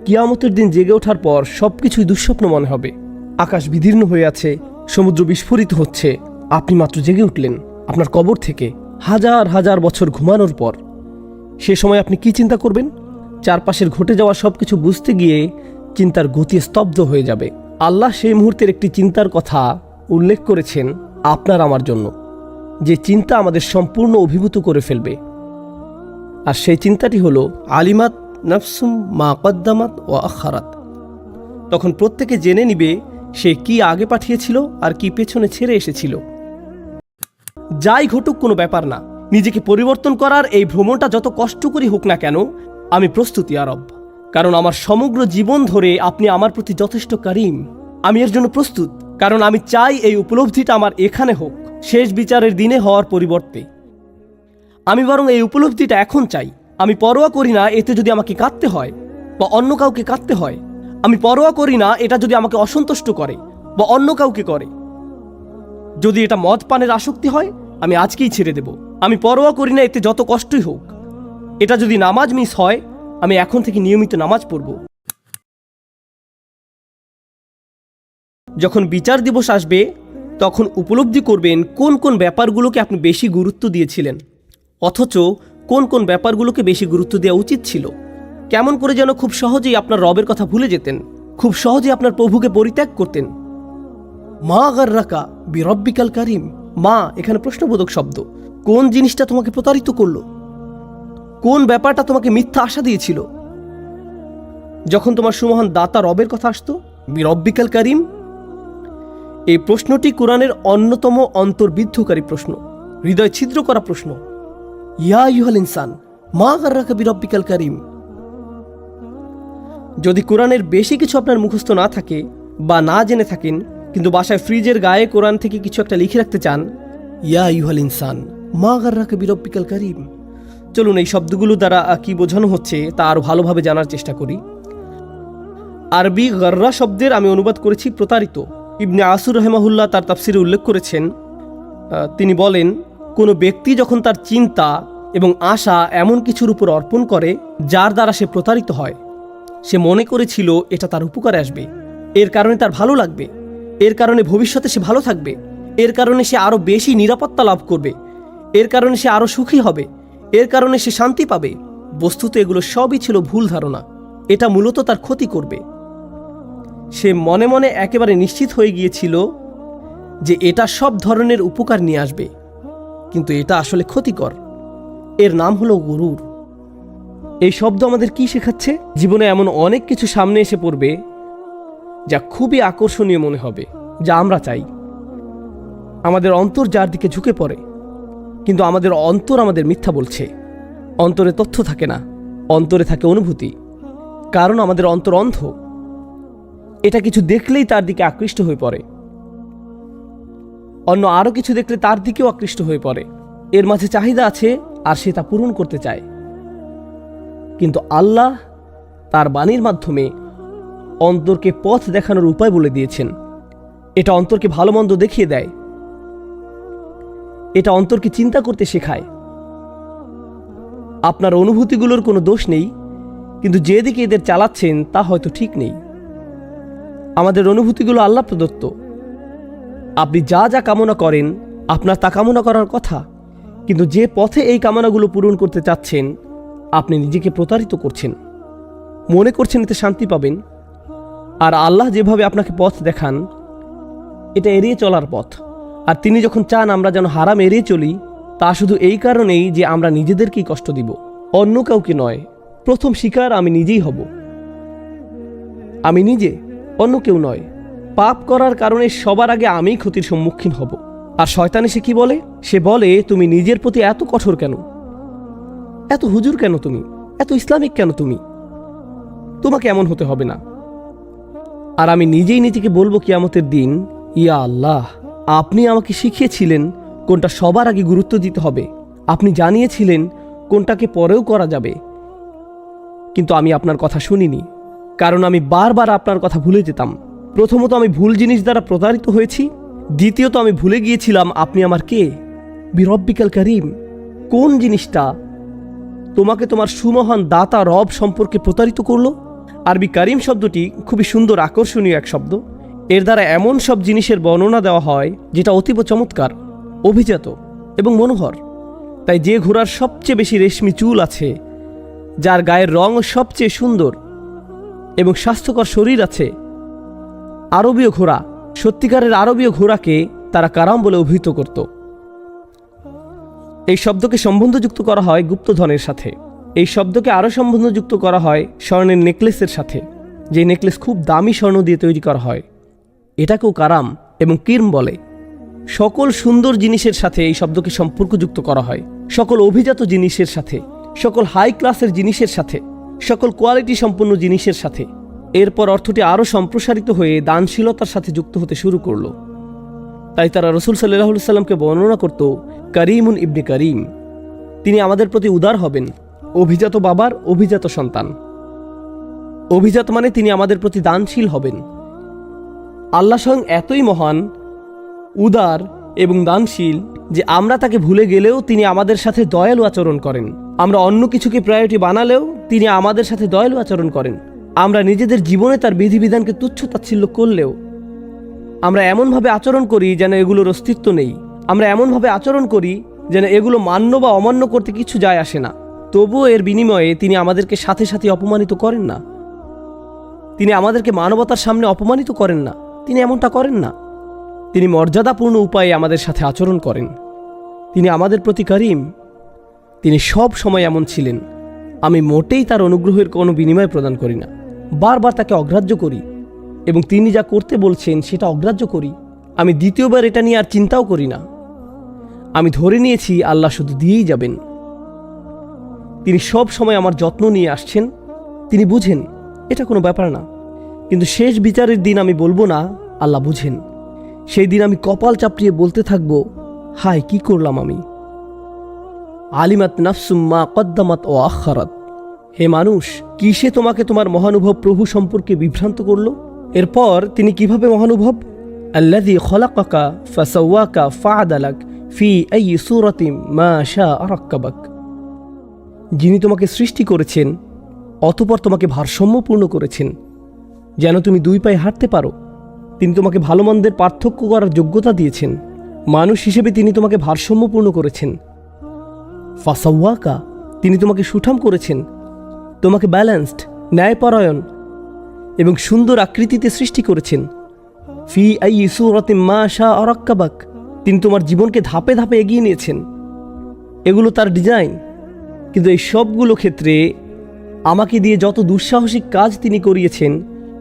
কিয়ামতের দিন জেগে ওঠার পর সবকিছুই দুঃস্বপ্ন মনে হবে। আকাশ বিদীর্ণ হয়ে আছে, সমুদ্র বিস্ফোরিত হচ্ছে, আপনি মাত্র জেগে উঠলেন আপনার কবর থেকে হাজার হাজার বছর ঘুমানোর পর। সে সময় আপনি কি চিন্তা করবেন? চারপাশের ঘটে যাওয়া সবকিছু বুঝতে গিয়ে চিন্তার গতি স্তব্ধ হয়ে যাবে। আল্লাহ সেই মুহূর্তের একটি চিন্তার কথা উল্লেখ করেছেন আপনার আমার জন্য, যে চিন্তা আমাদের সম্পূর্ণ অভিভূত করে ফেলবে। আর সেই চিন্তাটি হলো আলিমাত নাফসুম মা কদ্দামাত ও আখারাত। তখন প্রত্যেকে জেনে নিবে সে কি আগে পাঠিয়েছিল আর কি পেছনে ছেড়ে এসেছিল। যাই ঘটুক কোনো ব্যাপার না, নিজেকে পরিবর্তন করার এই ভ্রমণটা যত কষ্টকরই হোক না কেন, আমি প্রস্তুত ইয়া রব। কারণ আমার সমগ্র জীবন ধরে আপনি আমার প্রতি যথেষ্ট কারিম। আমি এর জন্য প্রস্তুত, কারণ আমি চাই এই উপলব্ধিটা আমার এখানে হোক, শেষ বিচারের দিনে হওয়ার পরিবর্তে। আমি বরং এই উপলব্ধিটা এখন চাই। আমি পরোয়া করি না এতে যদি আমাকে কাঁদতে হয় বা অন্য কাউকে কাঁদতে হয়। আমি পরোয়া করি না এটা যদি আমাকে অসন্তুষ্ট করে বা অন্য কাউকে করে। যদি এটা মদ পানের আসক্তি হয়, আমি আজকেই ছেড়ে দেব। আমি পরোয়া করি না এতে যত কষ্টই হোক। এটা যদি নামাজ মিস হয়, আমি এখন থেকে নিয়মিত নামাজ পড়ব। যখন বিচার দিবস আসবে, তখন উপলব্ধি করবেন কোন কোন ব্যাপারগুলোকে আপনি বেশি গুরুত্ব দিয়েছিলেন, অথচ কোন কোন ব্যাপারগুলোকে বেশি গুরুত্ব দেওয়া উচিত ছিল। কেমন করে যেন খুব সহজেই আপনার রবের কথা ভুলে যেতেন, খুব সহজেই আপনার প্রভুকে পরিত্যাগ করতেন। মা গাররাকা বিরব্বিকাল কারিম। মা এখানে প্রশ্নবোধক শব্দ। কোন জিনিসটা তোমাকে প্রতারিত করলো? কোন ব্যাপারটা তোমাকে মিথ্যা আশা দিয়েছিল? যখন তোমার সুমহান দাতা রবের কথা আসতো, বিরব্বিকাল কারিম। এই প্রশ্নটি কোরআনের অন্যতম অন্তর্বিদ্ধকারী প্রশ্ন, হৃদয় ছিদ্র করা প্রশ্ন। ইয়া আইয়ুহাল ইনসান মা গাররাকা বিরব্বিকাল কারিম। যদি কোরআনের বেশি কিছু আপনার মুখস্থ না থাকে বা না জেনে থাকেন, কিন্তু বাসায় ফ্রিজের গায়ে কোরআন থেকে কিছু একটা লিখে রাখতে চান, ইয়া আইয়ুহাল ইনসান মা গাররাকা বিরব্বিকাল কারিম। চলুন এই শব্দগুলো দ্বারা কি বোঝানো হচ্ছে তা আরো ভালোভাবে জানার চেষ্টা করি। আরবি গর্রা শব্দের আমি অনুবাদ করেছি প্রতারিত। ইবনে আসুর রহমাহুল্লাহ তার তাফসিরে উল্লেখ করেছেন, তিনি বলেন, কোনো ব্যক্তি যখন তার চিন্তা এবং আশা এমন কিছুর উপর অর্পণ করে যার দ্বারা সে প্রতারিত হয়, সে মনে করেছিল এটা তার উপকারে আসবে, এর কারণে তার ভালো লাগবে, এর কারণে ভবিষ্যতে সে ভালো থাকবে, এর কারণে সে আরও বেশি নিরাপত্তা লাভ করবে, এর কারণে সে আরও সুখী হবে, এর কারণে সে শান্তি পাবে। বস্তুত এগুলো সবই ছিল ভুল ধারণা। এটা মূলত তার ক্ষতি করবে। সে মনে মনে একেবারে নিশ্চিত হয়ে গিয়েছিল যে এটা সব ধরনের উপকার নিয়ে আসবে, কিন্তু এটা আসলে ক্ষতিকর। এর নাম হলো গুরুর। এই শব্দ আমাদের কি শেখাচ্ছে? জীবনে এমন অনেক কিছু সামনে এসে পড়বে যা খুবই আকর্ষণীয় মনে হবে, যা আমরা চাই। আমাদের অন্তর যার দিকে ঝুঁকে পড়ে, কিন্তু আমাদের অন্তর আমাদের মিথ্যা বলছে। অন্তরে তথ্য থাকে না, অন্তরে থাকে অনুভূতি। কারণ আমাদের অন্তর অন্ধ। এটা কিছু দেখলেই তার দিকে আকৃষ্ট হয়ে পড়ে, অন্য আরো কিছু দেখলে তার দিকেও আকৃষ্ট হয়ে পড়ে। এর মাঝে চাহিদা আছে আর সে তা পূরণ করতে চায়। কিন্তু আল্লাহ তার বাণীর মাধ্যমে অন্তরকে পথ দেখানোর উপায় বলে দিয়েছেন। এটা অন্তরকে ভালো মন্দ দেখিয়ে দেয়, এটা অন্তরকে চিন্তা করতে শেখায়। আপনার অনুভূতিগুলোর কোনো দোষ নেই, কিন্তু যেদিকে এদের চালাচ্ছেন তা হয়তো ঠিক নেই। আমাদের অনুভূতিগুলো আল্লাহ প্রদত্ত। আপনি যা যা কামনা করেন আপনার তা কামনা করার কথা, কিন্তু যে পথে এই কামনাগুলো পূরণ করতে চাচ্ছেন আপনি নিজেকে প্রতারিত করছেন। মনে করছেন এতে শান্তি পাবেন, আর আল্লাহ যেভাবে আপনাকে পথ দেখান এটা এড়িয়ে চলার পথ। আর তিনি যখন চান আমরা যেন হারাম এড়িয়ে চলি, তা শুধু এই কারণেই যে আমরা নিজেদেরকেই কষ্ট দিব, অন্য কাউকে নয়। প্রথম শিকার আমি নিজেই হব, আমি নিজে, অন্য কেউ নয়। পাপ করার কারণে সবার আগে আমিই ক্ষতির সম্মুখীন হব। আর শয়তান এসে কি বলে? সে বলে, তুমি নিজের প্রতি এত কঠোর কেন, এত হুজুর কেন তুমি, এত ইসলামিক কেন তুমি, তোমাকে এমন হতে হবে না। আর আমি নিজেই নিজেকে বলবো কিয়ামতের দিন, ইয়া আল্লাহ, আপনি আমাকে শিখিয়েছিলেন কোনটা সবার আগে গুরুত্ব দিতে হবে, আপনি জানিয়েছিলেন কোনটাকে পরেও করা যাবে, কিন্তু আমি আপনার কথা শুনিনি। কারণ আমি বারবার আপনার কথা ভুলে যেতাম। প্রথমত আমি ভুল জিনিস দ্বারা প্রতারিত হয়েছি, দ্বিতীয়ত আমি ভুলে গিয়েছিলাম আপনি আমার কে, বিরব্বিকাল কারিম। কোন জিনিসটা তোমাকে তোমার সুমহান দাতা রব সম্পর্কে প্রতারিত করলো? আরবি কারিম শব্দটি খুবই সুন্দর, আকর্ষণীয় এক শব্দ। এর দ্বারা এমন সব জিনিসের বর্ণনা দেওয়া হয় যেটা অতীব চমৎকার, অভিজাত এবং মনোহর। তাই যে ঘোড়ার সবচেয়ে বেশি রেশমি চুল আছে, যার গায়ের রং সবচেয়ে সুন্দর এবং স্বাস্থ্যকর শরীর আছে, আরবীয় ঘোড়া, সত্যিকারের আরবীয় ঘোড়াকে তারা কারাম বলে অভিহিত করত। এই শব্দকে সম্বন্ধযুক্ত করা হয় গুপ্তধনের সাথে। এই শব্দকে আরও সম্বন্ধযুক্ত করা হয় স্বর্ণের নেকলেসের সাথে, যে নেকলেস খুব দামি স্বর্ণ দিয়ে তৈরি করা হয়। এটাকেও কারাম এবং কিরম বলে। সকল সুন্দর জিনিসের সাথে এই শব্দকে সম্পর্কযুক্ত করা হয়, সকল অভিজাত জিনিসের সাথে, সকল হাই ক্লাসের জিনিসের সাথে, সকল কোয়ালিটি সম্পন্ন জিনিসের সাথে। এরপর অর্থটি আরও সম্প্রসারিত হয়ে দানশীলতার সাথে যুক্ত হতে শুরু করল। তাই তারা রাসূল সাল্লাল্লাহু আলাইহি সাল্লামকে বর্ণনা করত করিমুন ইবনে করিম, তিনি আমাদের প্রতি উদার হবেন, অভিজাত বাবার অভিজাত সন্তান। অভিজাত মানে তিনি আমাদের প্রতি দানশীল হবেন। আল্লাহ স্বয়ং এতই মহান, উদার এবং দানশীল যে আমরা তাকে ভুলে গেলেও তিনি আমাদের সাথে দয়ালু আচরণ করেন। আমরা অন্য কিছুকে প্রায়োরিটি বানালেও তিনি আমাদের সাথে দয়ালু আচরণ করেন। আমরা নিজেদের জীবনে তার বিধিবিধানকে তুচ্ছ তাচ্ছিল্য করলেও আমরা এমনভাবে আচরণ করি যেন এগুলোর অস্তিত্ব নেই। আমরা এমনভাবে আচরণ করি যেন এগুলো মান্য বা অমান্য করতে কিছু যায় আসে না। তবুও এর বিনিময়ে তিনি আমাদেরকে সাথে সাথে অপমানিত করেন না। তিনি আমাদেরকে মানবতার সামনে অপমানিত করেন না। তিনি এমনটা করেন না। তিনি মর্যাদাপূর্ণ উপায়ে আমাদের সাথে আচরণ করেন। তিনি আমাদের প্রতি করিম। তিনি সব সময় এমন ছিলেন। আমি মোটেই তার অনুগ্রহের কোনো বিনিময় প্রদান করি না, বারবার তাকে অগ্রাহ্য করি এবং তিনি যা করতে বলছেন সেটা অগ্রাহ্য করি। আমি দ্বিতীয়বার এটা নিয়ে আর চিন্তাও করি না। আমি ধরে নিয়েছি আল্লাহ শুধু দিয়েই যাবেন। তিনি সব সময় আমার যত্ন নিয়ে আসছেন। তিনি বুঝেন, এটা কোনো ব্যাপার না। কিন্তু শেষ বিচারের দিন আমি বলবো না আল্লাহ বুঝেন। সেই দিন আমি কপাল চাপড়িয়ে বলতে থাকবো, হায় কি করলাম আমি। আলিমাত নাফসুম মা কদ্দামাত ও আখারাত। হে মানুষ, কিসে তোমাকে তোমার মহানুভব প্রভু সম্পর্কে বিভ্রান্ত করল? এরপর তিনি কিভাবে মহানুভব? আল্লাযী খলাকাকা ফাসাওয়াকা ফাআদালাক ফি আইয়ি সূরাতিন মা শাআ রাক্কাবাক। যিনি তোমাকে সৃষ্টি করেছেন, অতঃপর তোমাকে ভারসাম্যপূর্ণ করেছেন যেন তুমি দুই পায়ে হাঁটতে পারো। তিনি তোমাকে ভালো মন্দের পার্থক্য করার যোগ্যতা দিয়েছেন। মানুষ হিসেবে তিনি তোমাকে ভারসাম্যপূর্ণ করেছেন। ফাসাওয়াকা, তিনি তোমাকে সুঠাম করেছেন, তোমাকে ব্যালেন্সড, ন্যায়পরায়ণ এবং সুন্দর আকৃতিতে সৃষ্টি করেছেন। ফি আইয়ি সূরাতিন মা শাআ রাক্কাবাক, তিনি তোমার জীবনকে ধাপে ধাপে এগিয়ে নিয়েছেন। এগুলো তার ডিজাইন। কিন্তু এই সবগুলো ক্ষেত্রে আমাকে দিয়ে যত দুঃসাহসিক কাজ তিনি করিয়েছেন,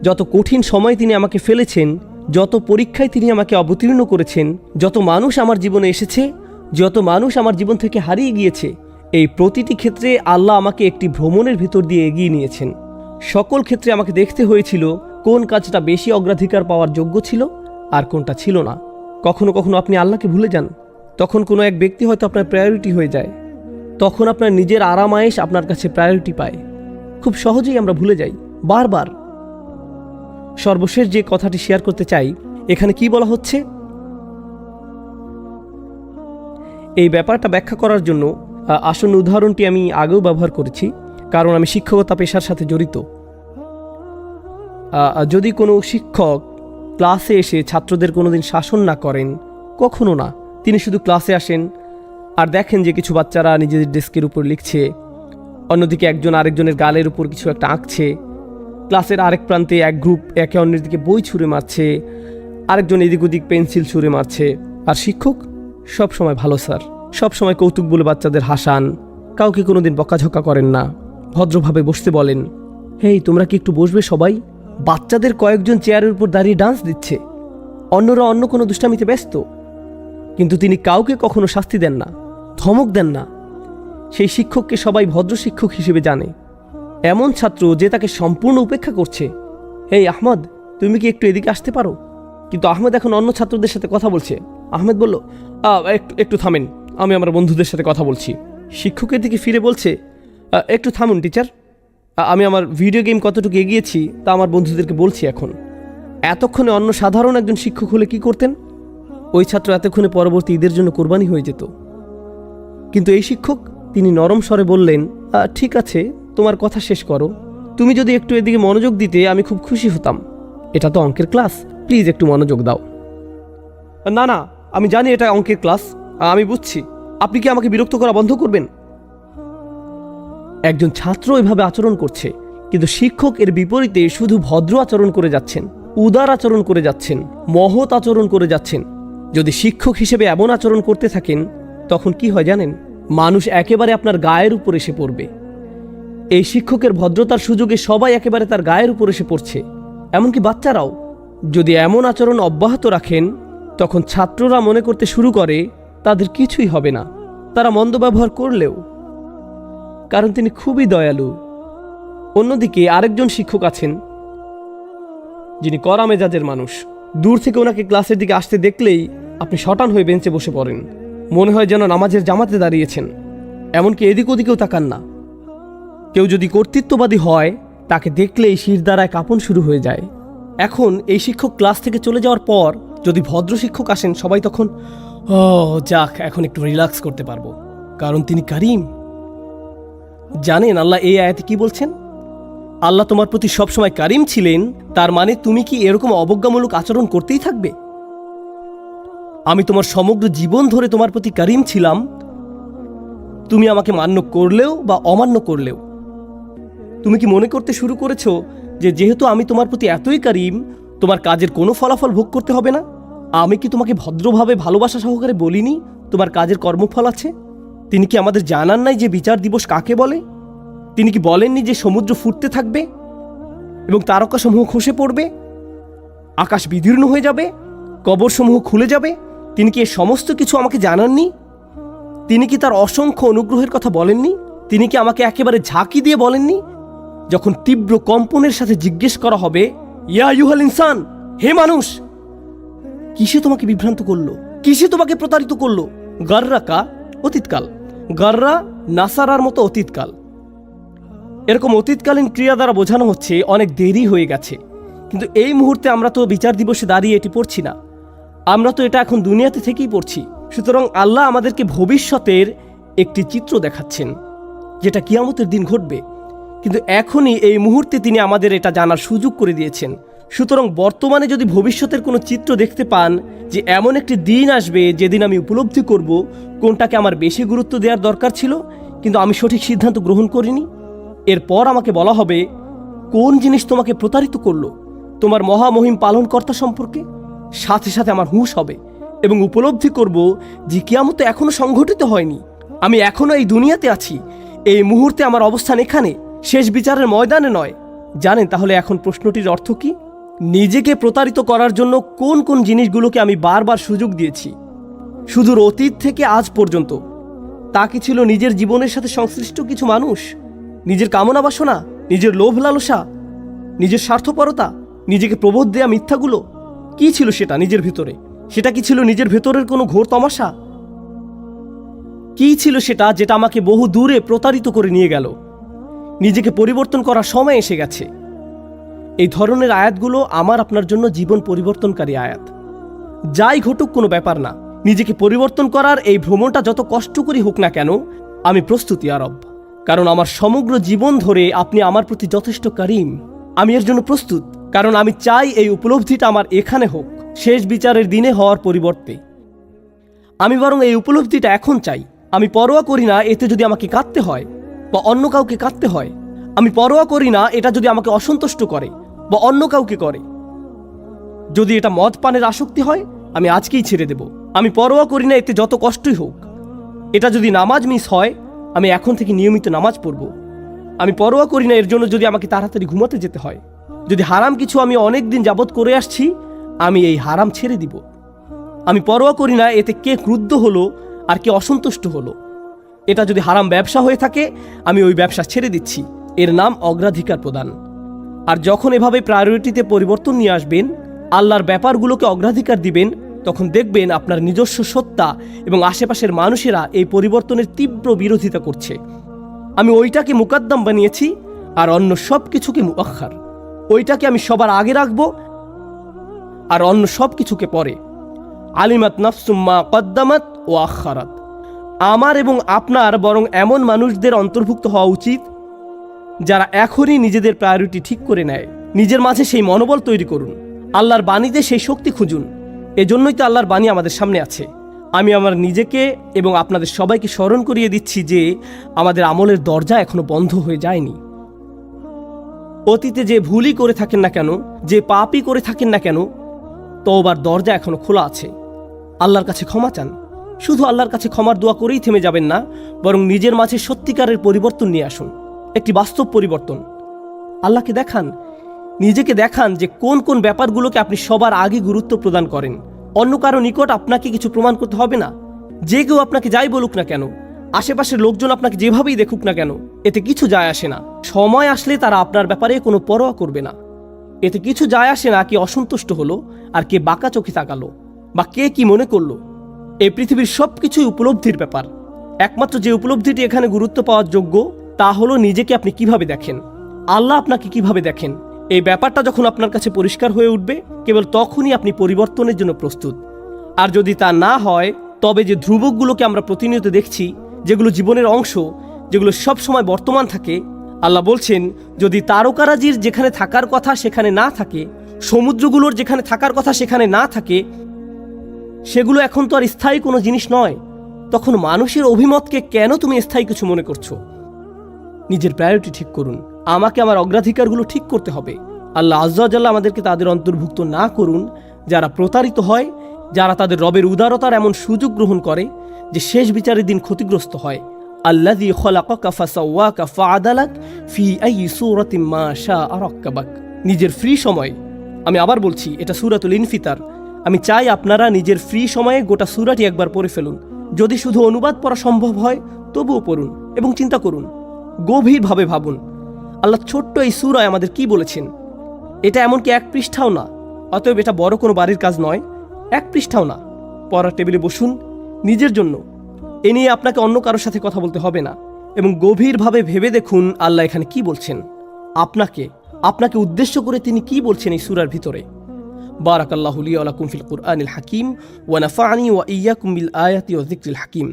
যত কঠিন সময় তিনি আমাকে ফেলেছেন, যত পরীক্ষায় তিনি আমাকে অবতীর্ণ করেছেন, যত মানুষ আমার জীবনে এসেছে, যত মানুষ আমার জীবন থেকে হারিয়ে গিয়েছে, এই প্রতিটি ক্ষেত্রে আল্লাহ আমাকে একটি ভ্রমণের ভিতর দিয়ে এগিয়ে নিয়েছেন। সকল ক্ষেত্রে আমাকে দেখতে হয়েছিল কোন কাজটা বেশি অগ্রাধিকার পাওয়ার যোগ্য ছিল আর কোনটা ছিল না। কখনো কখনো আপনি আল্লাহকে ভুলে যান। তখন কোনো এক ব্যক্তি হয়তো আপনার প্রায়োরিটি হয়ে যায়। তখন আপনার নিজের আরামায়েশ আপনার কাছে প্রায়োরিটি পায়। খুব সহজেই আমরা ভুলে যাই, বারবার। সর্বশেষ যে কথাটি শেয়ার করতে চাই, এখানে কি বলা হচ্ছে, এই ব্যাপারটা ব্যাখ্যা করার জন্য আসন্ন উদাহরণটি আমি আগেও ব্যবহার করেছি, কারণ আমি শিক্ষকতা পেশার সাথে জড়িত। যদি কোনো শিক্ষক ক্লাসে এসে ছাত্রদের কোনোদিন শাসন না করেন, কখনো না, তিনি শুধু ক্লাসে আসেন আর দেখেন যে কিছু বাচ্চারা নিজেদের ডেস্কের উপর লিখছে, অন্যদিকে একজন আরেকজনের গালের উপর কিছু একটা আঁকছে, ক্লাসের আরেক প্রান্তে এক গ্রুপ একে অন্যের দিকে বই ছুঁড়ে মারছে, আরেকজন এদিক ওদিক পেন্সিল ছুঁড়ে মারছে, আর শিক্ষক সব সময় ভালো স্যার, সব সময় কৌতুক বলে বাচ্চাদের হাসান, কাউকে কোনোদিন বকাঝকা করেন না, ভদ্রভাবে বসতে বলেন। হেই, তোমরা কি একটু বসবে সবাই? বাচ্চাদের কয়েকজন চেয়ারের উপর দাঁড়িয়ে ডান্স দিচ্ছে, অন্যরা অন্য কোনো দুষ্টামিতে ব্যস্ত, কিন্তু তিনি কাউকে কখনো শাস্তি দেন না, ধমক দেন না। সেই শিক্ষককে সবাই ভদ্র শিক্ষক হিসেবে জানে। এমন ছাত্র যে তাকে সম্পূর্ণ উপেক্ষা করছে, হেই আহমদ, তুমি কি একটু এদিকে আসতে পারো? কিন্তু আহমেদ এখন অন্য ছাত্রদের সাথে কথা বলছে। আহমেদ বলল, একটু থামেন, আমি আমার বন্ধুদের সাথে কথা বলছি। শিক্ষকের দিকে ফিরে বলছে, একটু থামুন টিচার, আমি আমার ভিডিও গেম কতটুকু এগিয়েছি তা আমার বন্ধুদেরকে বলছি এখন। এতক্ষণে অন্য সাধারণ একজন শিক্ষক হলে কি করতেন? ওই ছাত্র এতক্ষণে পরবর্তী ঈদের জন্য কোরবানি হয়ে যেত। কিন্তু এই শিক্ষক, তিনি নরম স্বরে বললেন, ঠিক আছে, তোমার কথা শেষ করো, তুমি যদি একটু এদিকে মনোযোগ দিতে আমি খুব খুশি হতাম। এটা তো অঙ্কের ক্লাস, প্লিজ একটু মনোযোগ দাও। না না, আমি জানি এটা অঙ্কের ক্লাস, আমি বুঝছি। আপনি কি আমাকে বিরক্ত করা বন্ধ করবেন? একজন ছাত্র এভাবে আচরণ করছে, কিন্তু শিক্ষক এর বিপরীতে শুধু ভদ্র আচরণ করে যাচ্ছেন, উদার আচরণ করে যাচ্ছেন, মহৎ আচরণ করে যাচ্ছেন। যদি শিক্ষক হিসেবে এমন আচরণ করতে থাকেন তখন কি হয় জানেন? মানুষ একেবারে আপনার গায়ের উপর এসে পড়বে। এই শিক্ষকের ভদ্রতার সুযোগে সবাই একেবারে তার গায়ের উপর এসে পড়ছে, এমনকি বাচ্চারাও। যদি এমন আচরণ অব্যাহত রাখেন তখন ছাত্ররা মনে করতে শুরু করে তাদের কিছুই হবে না, তারা মন্দ ব্যবহার করলেও, কারণ তিনি খুবই দয়ালু। অন্যদিকে আরেকজন শিক্ষক আছেন যিনি কড়া মেজাজের মানুষ। দূর থেকে ওনাকে ক্লাসের দিকে আসতে দেখলেই আপনি শটান হয়ে বেঞ্চে বসে পড়েন, মনে হয় যেন নামাজের জামাতে দাঁড়িয়েছেন। এমনকি এদিক ওদিকেও তাকান না। কেউ যদি কর্তৃত্ববাদী হয় তাকে দেখলেই শিরদাঁড়ায় কাঁপন শুরু হয়ে যায়। এখন এই শিক্ষক ক্লাস থেকে চলে যাওয়ার পর যদি ভদ্র শিক্ষক আসেন সবাই তখন যাক, এখন একটু রিল্যাক্স করতে পারবো, কারণ তিনি কারিম। জানেন আল্লাহ এই আয়াতে কি বলছেন? আল্লাহ তোমার প্রতি সবসময় কারিম ছিলেন, তার মানে তুমি কি এরকম অবজ্ঞামূলক আচরণ করতেই থাকবে? আমি তোমার সমগ্র জীবন ধরে তোমার প্রতি কারিম ছিলাম, তুমি আমাকে মান্য করলেও বা অমান্য করলেও। তুমি কি মনে করতে শুরু করেছো যে যেহেতু আমি তোমার প্রতি এতই কারিম, তোমার কাজের কোনো ফলাফল ভোগ করতে হবে না? আমি কি তোমাকে ভদ্রভাবে ভালোবাসা সহকারে বলিনি তোমার কাজের কর্মফল আছে? তিনি কি আমাদের জানান নাই যে বিচার দিবস কাকে বলে? তিনি কি বলেননি যে সমুদ্র ফুটতে থাকবে এবং তারকাসমূহ খসে পড়বে, আকাশ বিদীর্ণ হয়ে যাবে, কবরসমূহ খুলে যাবে? তিনি কি এ সমস্ত কিছু আমাকে জানাননি? তিনি কি তার অসংখ্য অনুগ্রহের কথা বলেননি? তিনি কি আমাকে একেবারে ঝাঁকি দিয়ে বলেননি? যখন তীব্র কম্পনের সাথে জিজ্ঞেস করা হবে, ইয়া আইয়ুহাল ইনসান, হে মানুষ, কিসে তোমাকে বিভ্রান্ত করলো, কিসে তোমাকে প্রতারিত করলো? গাররাকা অতীতকাল, গাররা নাসারার মতো অতীতকাল। এরকম অতীতকালীন ক্রিয়া দ্বারা বোঝানো হচ্ছে অনেক দেরি হয়ে গেছে। কিন্তু এই মুহূর্তে আমরা তো বিচার দিবসে দাঁড়িয়ে এটি পড়ছি না, আমরা তো এটা এখন দুনিয়াতে থেকেই পড়ছি। সুতরাং আল্লাহ আমাদেরকে ভবিষ্যতের একটি চিত্র দেখাচ্ছেন যেটা কিয়ামতের দিন ঘটবে, কিন্তু এখনই এই মুহূর্তে তিনি আমাদের এটা জানার সুযোগ করে দিয়েছেন। সুতরাং বর্তমানে যদি ভবিষ্যতের কোনো চিত্র দেখতে পান যে এমন একটি দিন আসবে যেদিন আমি উপলব্ধি করব কোনটাকে আমার বেশি গুরুত্ব দেওয়ার দরকার ছিল কিন্তু আমি সঠিক সিদ্ধান্ত গ্রহণ করিনি, এরপর আমাকে বলা হবে কোন জিনিস তোমাকে প্রতারিত করলো তোমার মহামহিম পালনকর্তা সম্পর্কে, সাথে সাথে আমার হুঁশ হবে এবং উপলব্ধি করব যে কিয়ামত এখনো সংঘটিত হয়নি, আমি এখনো এই দুনিয়াতে আছি, এই মুহূর্তে আমার অবস্থান এখানে, শেষ বিচারের ময়দানে নয়। জানেন তাহলে এখন প্রশ্নটির অর্থ কি? নিজেকে প্রতারিত করার জন্য কোন কোন জিনিসগুলোকে আমি বারবার সুযোগ দিয়েছি সুদূর অতীত থেকে আজ পর্যন্ত? তা কি ছিল নিজের জীবনের সাথে সংশ্লিষ্ট কিছু মানুষ, নিজের কামনা বাসনা, নিজের লোভ লালসা, নিজের স্বার্থপরতা, নিজেকে প্রবোধ দেয়া মিথ্যাগুলো? কি ছিল সেটা নিজের ভিতরে? সেটা কি ছিল নিজের ভেতরের কোনো ঘোর তমাশা? কি ছিল সেটা যেটা আমাকে বহু দূরে প্রতারিত করে নিয়ে গেল? নিজেকে পরিবর্তন করার সময় এসে গেছে। এই ধরনের আয়াতগুলো আমার আপনার জন্য জীবন পরিবর্তনকারী আয়াত। যাই ঘটুক কোনো ব্যাপার না, নিজেকে পরিবর্তন করার এই ভ্রমণটা যত কষ্টকরই হোক না কেন আমি প্রস্তুত ইয়া রব, কারণ আমার সমগ্র জীবন ধরে আপনি আমার প্রতি যথেষ্ট কারিম। আমি এর জন্য প্রস্তুত, কারণ আমি চাই এই উপলব্ধিটা আমার এখানে হোক, শেষ বিচারের দিনে হওয়ার পরিবর্তে। আমি বরং এই উপলব্ধিটা এখন চাই। আমি পরোয়া করি না এতে যদি আমাকে কাঁদতে হয় বা অন্য কাউকে কাঁদতে হয়। আমি পরোয়া করি না এটা যদি আমাকে অসন্তুষ্ট করে বা অন্য কাউকে করে। যদি এটা মদ পানের আসক্তি হয় আমি আজকেই ছেড়ে দেব। আমি পরোয়া করি না এতে যত কষ্টই হোক। এটা যদি নামাজ মিস হয় আমি এখন থেকে নিয়মিত নামাজ পড়ব। আমি পরোয়া করি না এর জন্য যদি আমাকে তাড়াতাড়ি ঘুমাতে যেতে হয়। যদি হারাম কিছু আমি অনেক দিন যাবৎ করে আসছি আমি এই হারাম ছেড়ে দিব। আমি পরোয়া করি না এতে কে ক্রুদ্ধ হলো আর কে অসন্তুষ্ট হলো। এটা যদি হারাম ব্যবসা হয়ে থাকে আমি ওই ব্যবসা ছেড়ে দিচ্ছি। এর নাম অগ্রাধিকার প্রদান। আর যখন এভাবে প্রায়োরিটিতে পরিবর্তন নিয়ে আসবেন, আল্লাহর ব্যাপারগুলোকে অগ্রাধিকার দিবেন, তখন দেখবেন আপনার নিজস্ব সত্তা এবং আশেপাশের মানুষেরা এই পরিবর্তনের তীব্র বিরোধিতা করছে। আমি ওইটাকে মুকাদ্দাম বানিয়েছি আর অন্য সব কিছুকে মুআখার। ওইটাকে আমি সবার আগে রাখবো আর অন্য সব কিছুকে পরে। আলিমাত নাফসুম মা কদ্দামাত ও আখারাত। আমার এবং আপনার বরং এমন মানুষদের অন্তর্ভুক্ত হওয়া উচিত যারা এখনই নিজেদের প্রায়োরিটি ঠিক করে নেয়, নিজের মাঝে সেই মনোবল তৈরি করুন, আল্লাহর বাণীতে সেই শক্তি খুঁজুন। এজন্যই তো আল্লাহর বাণী আমাদের সামনে আছে। আমি আমার নিজেকে এবং আপনাদের সবাইকে স্মরণ করিয়ে দিচ্ছি যে আমাদের আমলের দরজা এখনো বন্ধ হয়ে যায়নি। অতীতে যে ভুলই করে থাকেন না কেন, যে পাপই করে থাকেন না কেন, তওবার দরজা এখনো খোলা আছে। আল্লাহর কাছে ক্ষমা চান। শুধু আল্লাহর কাছে ক্ষমার দোয়া করেই থেমে যাবেন না, বরং নিজের মাঝে সত্যিকারের পরিবর্তন নিয়ে আসুন, একটি বাস্তব পরিবর্তন। আল্লাহকে দেখান, নিজেকে দেখান যে কোন কোন ব্যাপারগুলোকে আপনি সবার আগে গুরুত্ব প্রদান করেন। অন্য কারো নিকট আপনাকে কিছু প্রমাণ করতে হবে না। যে কেউ আপনাকে যাই বলুক না কেন, আশেপাশের লোকজন আপনাকে যেভাবেই দেখুক না কেন, এতে কিছু যায় আসে না। সময় আসলে তারা আপনার ব্যাপারে কোনো পরোয়া করবে না। এতে কিছু যায় আসে না কে অসন্তুষ্ট হলো আর কে বাঁকা চোখে তাকালো বা কে কি মনে করলো। এই পৃথিবীর সব কিছুই উপলব্ধির ব্যাপার। একমাত্র যে উপলব্ধিটি এখানে গুরুত্ব পাওয়ার যোগ্য তা হলো নিজেকে আপনি কিভাবে দেখেন, আল্লাহ আপনাকে কিভাবে দেখেন। এই ব্যাপারটা যখন আপনার কাছে পরিষ্কার হয়ে উঠবে, কেবল তখনই আপনি পরিবর্তনের জন্য প্রস্তুত। আর যদি তা না হয়, তবে যে ধ্রুবকগুলোকে আমরা প্রতিনিয়ত দেখছি, যেগুলো জীবনের অংশ, যেগুলো সব সময় বর্তমান থাকে, আল্লাহ বলছেন যদি তারকারাজির যেখানে থাকার কথা সেখানে না থাকে, সমুদ্রগুলোর যেখানে থাকার কথা সেখানে না থাকে, সেগুলো এখন তো আর স্থায়ী কোনো জিনিস নয়, তখন মানুষের অভিমতকে কেন তুমি স্থায়ী কিছু মনে করছো? নিজের প্রায়োরিটি ঠিক করুন। আমাকে আমার অগ্রাধিকারগুলো ঠিক করতে হবে। আল্লাহ আজ্জা ওয়া জাল্লা আমাদেরকে তাদের অন্তর্ভুক্ত না করুন যারা প্রতারিত হয়, যারা তাদের রবের উদারতার এমন সুযোগ গ্রহণ করে যে শেষ বিচারের দিন ক্ষতিগ্রস্ত হয়। আল্লাযী খালাকাকা ফাসাওয়াকা ফাআদালাক ফি আইয়ি সূরাতিন মা শাআ রাক্কাবাক। নিজের ফ্রি সময়, আমি আবার বলছি, এটা সূরাতুল ইনফিতার। আমি চাই আপনারা নিজের ফ্রি সময়ে গোটা সূরাটি একবার পড়ে ফেলুন। যদি শুধু অনুবাদ পড়া সম্ভব হয় তবুও পড়ুন এবং চিন্তা করুন, গভীরভাবে ভাবুন আল্লাহ ছোট্ট এই সূরায় আমাদের কি বলেছেন। এটা এমনকি এক পৃষ্ঠাও না, অতএব এটা বড় কোনো বাড়ির কাজ নয়। এক পৃষ্ঠাও না। পড়ার টেবিলে বসুন নিজের জন্য। এ নিয়ে আপনাকে অন্য কারোর সাথে কথা বলতে হবে না, এবং গভীরভাবে ভেবে দেখুন আল্লাহ এখানে কি বলছেন, আপনাকে উদ্দেশ্য করে তিনি কি বলছেন এই সূরার ভিতরে। বারাকাল্লাহু লি ওয়া লাকুম ফিল কুরআনিল হাকিম ওয়া নাফা'নি ওয়া ইয়্যাকুম বিল আয়াতি ওয়া যিকরিল হাকিম।